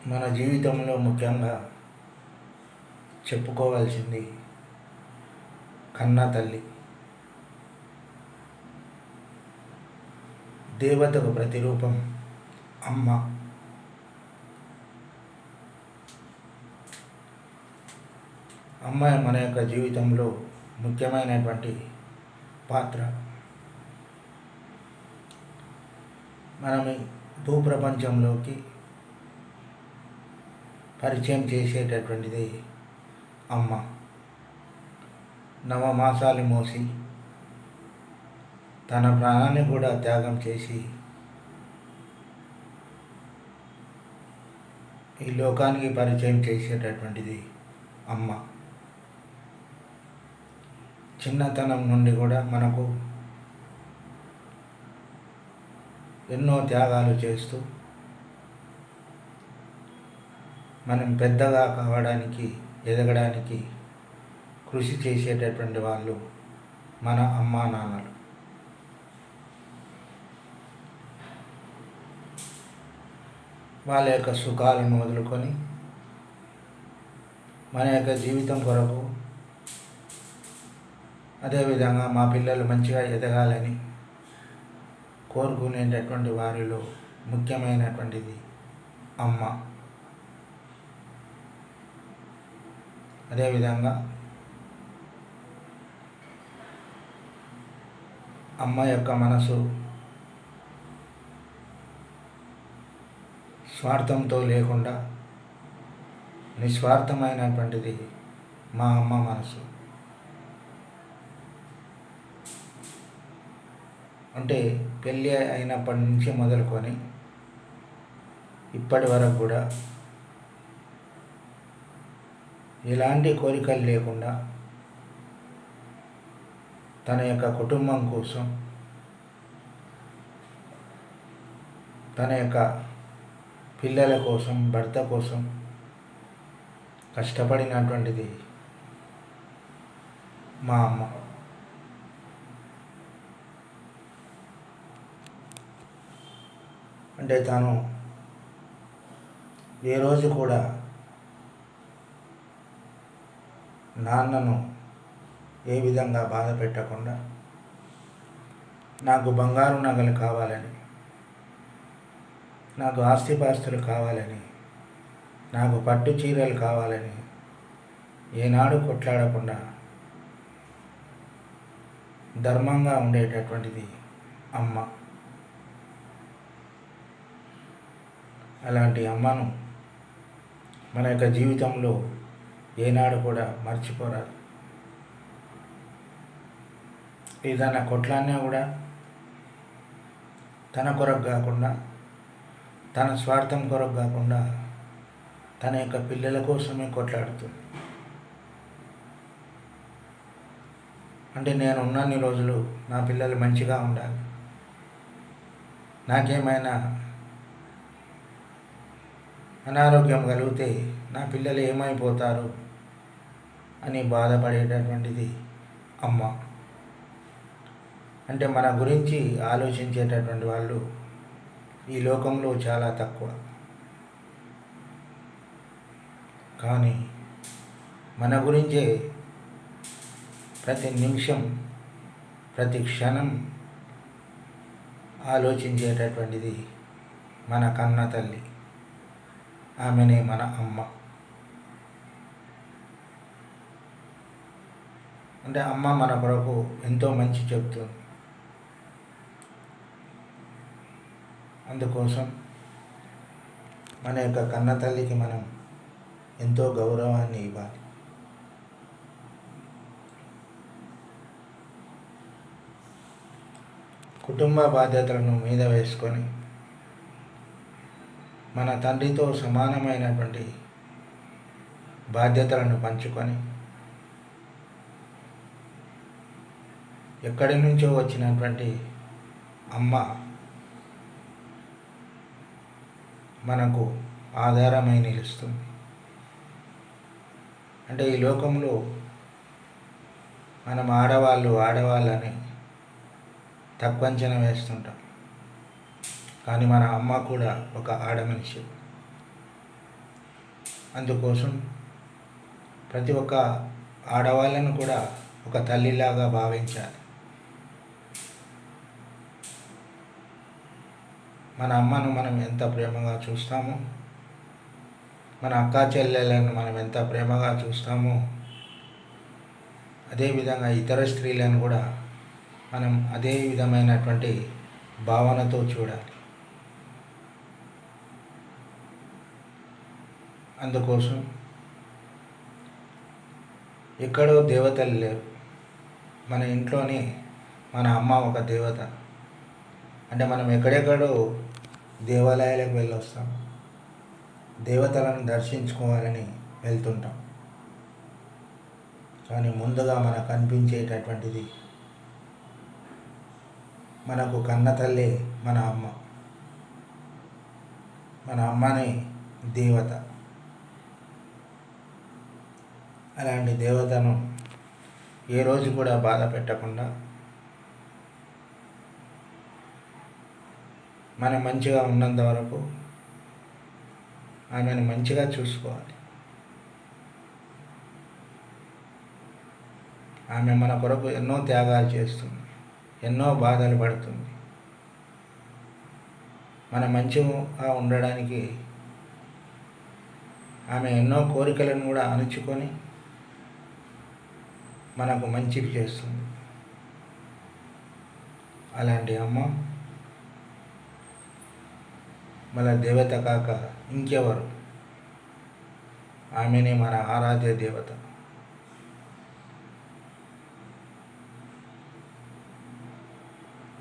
మన జీవితంలో ముఖ్యంగా చెప్పుకోవాల్సింది కన్న తల్లి. దేవతకు ప్రతిరూపం అమ్మ. అమ్మ మన యొక్క జీవితంలో ముఖ్యమైనటువంటి పాత్ర. మనం ఈ భూప్రపంచంలోకి పరిచయం చేసేటటువంటిది అమ్మ. నవమాసాలు మోసి తన ప్రాణాన్ని కూడా త్యాగం చేసి ఈ లోకానికి పరిచయం చేసేటటువంటిది అమ్మ. చిన్నతనం నుండి కూడా మనకు ఎన్నో త్యాగాలు చేస్తూ మనం పెద్దగా కావడానికి, ఎదగడానికి కృషి చేసేటటువంటి వాళ్ళు మన అమ్మా నాన్నలు. వాళ్ళ యొక్క సుఖాలను వదులుకొని మన యొక్క జీవితం కొరకు, అదేవిధంగా మా పిల్లలు మంచిగా ఎదగాలని కోరుకునేటటువంటి వారిలో ముఖ్యమైనటువంటిది అమ్మ. అదేవిధంగా అమ్మ యొక్క మనసు స్వార్థంతో లేకుండా నిస్వార్థమైనటువంటిది మా అమ్మ మనసు. అంటే పెళ్ళి అయినప్పటి నుంచి మొదలుకొని ఇప్పటి వరకు కూడా ఎలాంటి కోరికలు లేకుండా తన యొక్క కుటుంబం కోసం, తన యొక్క పిల్లల కోసం, భర్త కోసం కష్టపడినటువంటిది మా అమ్మ. అంటే తను ఏ రోజు కూడా నాన్నను ఏ విధంగా బాధ పెట్టకుండా నాకు బంగారు నగలు కావాలని, నాకు ఆస్తిపాస్తులు కావాలని, నాకు పట్టు చీరలు కావాలని ఏనాడు కొట్లాడకుండా ధర్మంగా ఉండేటటువంటిది అమ్మ. అలాంటి అమ్మను మన యొక్క జీవితంలో ఏనాడు కూడా మర్చిపోరాదు. ఏదైనా కొట్లాడినా కూడా తన కొరకు కాకుండా, తన స్వార్థం కొరకు కాకుండా తన యొక్క పిల్లల కోసమే కొట్లాడుతుంది. అంటే నేను ఉన్నన్ని రోజులు నా పిల్లలు మంచిగా ఉండాలి, నాకేమైనా అనారోగ్యం కలిగితే నా పిల్లలు ఏమైపోతారు అని బాధపడేటటువంటిది అమ్మ. అంటే మన గురించి ఆలోచించేటటువంటి వాళ్ళు ఈ లోకంలో చాలా తక్కువ. కానీ మన గురించే ప్రతి నిమిషం, ప్రతి క్షణం ఆలోచించేటటువంటిది మన కన్న తల్లి. ఆమెనే మన అమ్మ. అంటే అమ్మ మన కొరకు ఎంతో మంచి చెప్తుంది. అందుకోసం మన యొక్క కన్న తల్లికి మనం ఎంతో గౌరవాన్ని ఇవ్వాలి. కుటుంబ బాధ్యతలను మీద వేసుకొని మన తండ్రితో సమానమైనటువంటి బాధ్యతలను పంచుకొని ఎక్కడి నుంచో వచ్చినటువంటి అమ్మ మనకు ఆధారమై నిలుస్తుంది. అంటే ఈ లోకంలో మనం ఆడవాళ్ళని తక్కువ అంచనా వేస్తుంటాం. కానీ మన అమ్మ కూడా ఒక ఆడ మనిషి. అందుకోసం ప్రతి ఒక్క ఆడవాళ్ళను కూడా ఒక తల్లిలాగా భావించాలి. మన అమ్మను మనం ఎంత ప్రేమగా చూస్తామో, మన అక్కా చెల్లెలను మనం ఎంత ప్రేమగా చూస్తామో, అదేవిధంగా ఇతర స్త్రీలను కూడా మనం అదే విధమైనటువంటి భావనతో చూడాలి. అందుకోసం ఎక్కడో దేవతలు లేరు, మన ఇంట్లోనే మన అమ్మ ఒక దేవత. అంటే మనం ఎక్కడెక్కడో దేవాలయాలకు వెళ్ళొస్తాం, దేవతలను దర్శించుకోవాలని వెళ్తుంటాం. కానీ ముందుగా మనకు కనిపించేటటువంటిది మనకు కన్న తల్లి మన అమ్మ. మన అమ్మని దేవత. అలాంటి దేవతను ఏ రోజు కూడా బాధ పెట్టకుండా మనం మంచిగా ఉన్నంత వరకు ఆమెను మంచిగా చూసుకోవాలి. ఆమె మన కొరకు ఎన్నో త్యాగాలు చేస్తుంది, ఎన్నో బాధలు పడుతుంది. మన మంచిగా ఉండడానికి ఆమె ఎన్నో కోరికలను కూడా అణుచుకొని మనకు మంచిది చేస్తుంది. అలాంటి అమ్మ మన దేవత కాక ఇంకెవరు? ఆమెనే మన ఆరాధ్య దేవత.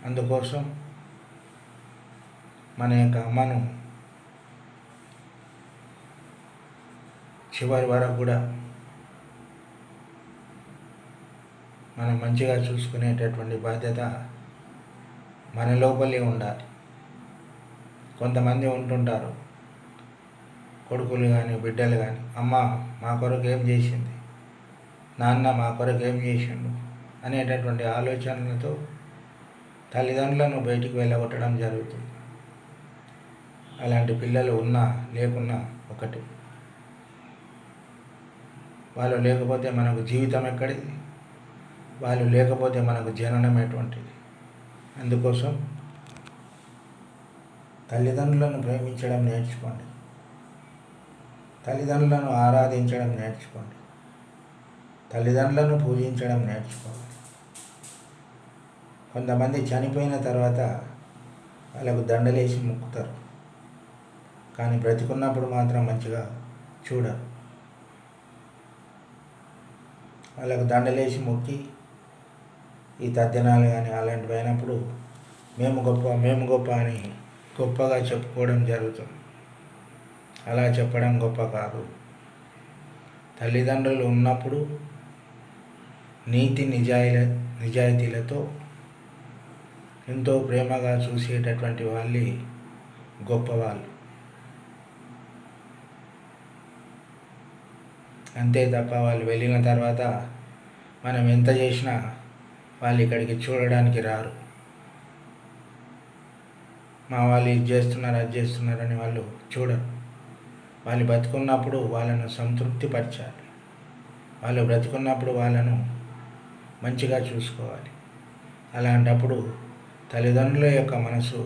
అందుకోసం మన యొక్క అమ్మను చివరి వరకు కూడా మనం మంచిగా చూసుకునేటటువంటి బాధ్యత మన లోపలే ఉండాలి. కొంతమంది ఉంటుంటారు, కొడుకులు కానీ బిడ్డలు కానీ, అమ్మ మా కొరకు ఏం చేసింది, నాన్న మా కొరకు ఏం చేసిండు అనేటటువంటి ఆలోచనలతో తల్లిదండ్రులను బయటికి వెళ్ళగొట్టడం జరుగుతుంది. అలాంటి పిల్లలు ఉన్నా లేకున్నా ఒకటి. వాళ్ళు లేకపోతే మనకు జీవితం ఎక్కడిది? వాళ్ళు లేకపోతే మనకు జననం ఎటువంటిది? అందుకోసం తల్లిదండ్రులను ప్రేమించడం నేర్చుకోండి, తల్లిదండ్రులను ఆరాధించడం నేర్చుకోండి, తల్లిదండ్రులను పూజించడం నేర్చుకోవాలి. కొంతమంది చనిపోయిన తర్వాత వాళ్ళకు దండలేసి మొక్కుతారు, కానీ బ్రతికున్నప్పుడు మాత్రం మంచిగా చూడరు. వాళ్ళకు దండలేసి మొక్కి ఈ తద్దినాలు కానీ అలాంటివి అయినప్పుడు మేము గొప్ప అని గొప్పగా చెప్పుకోవడం జరుగుతుంది. అలా చెప్పడం గొప్ప కాదు. తల్లిదండ్రులు ఉన్నప్పుడు నీతి నిజాయితీలతో ఎంతో ప్రేమగా చూసేటటువంటి వాళ్ళే గొప్పవాళ్ళు. అంతే తప్ప వాళ్ళు వెళ్ళిన తర్వాత మనం ఎంత చేసినా వాళ్ళు ఇక్కడికి చూడడానికి రారు. మా వాళ్ళు ఇది చేస్తున్నారు అది చేస్తున్నారని వాళ్ళు చూడరు. వాళ్ళు బ్రతుకున్నప్పుడు వాళ్ళను సంతృప్తిపరచాలి. వాళ్ళు బ్రతుకున్నప్పుడు వాళ్ళను మంచిగా చూసుకోవాలి. అలాంటప్పుడు తల్లిదండ్రుల యొక్క మనసు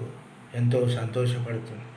ఎంతో సంతోషపడుతుంది.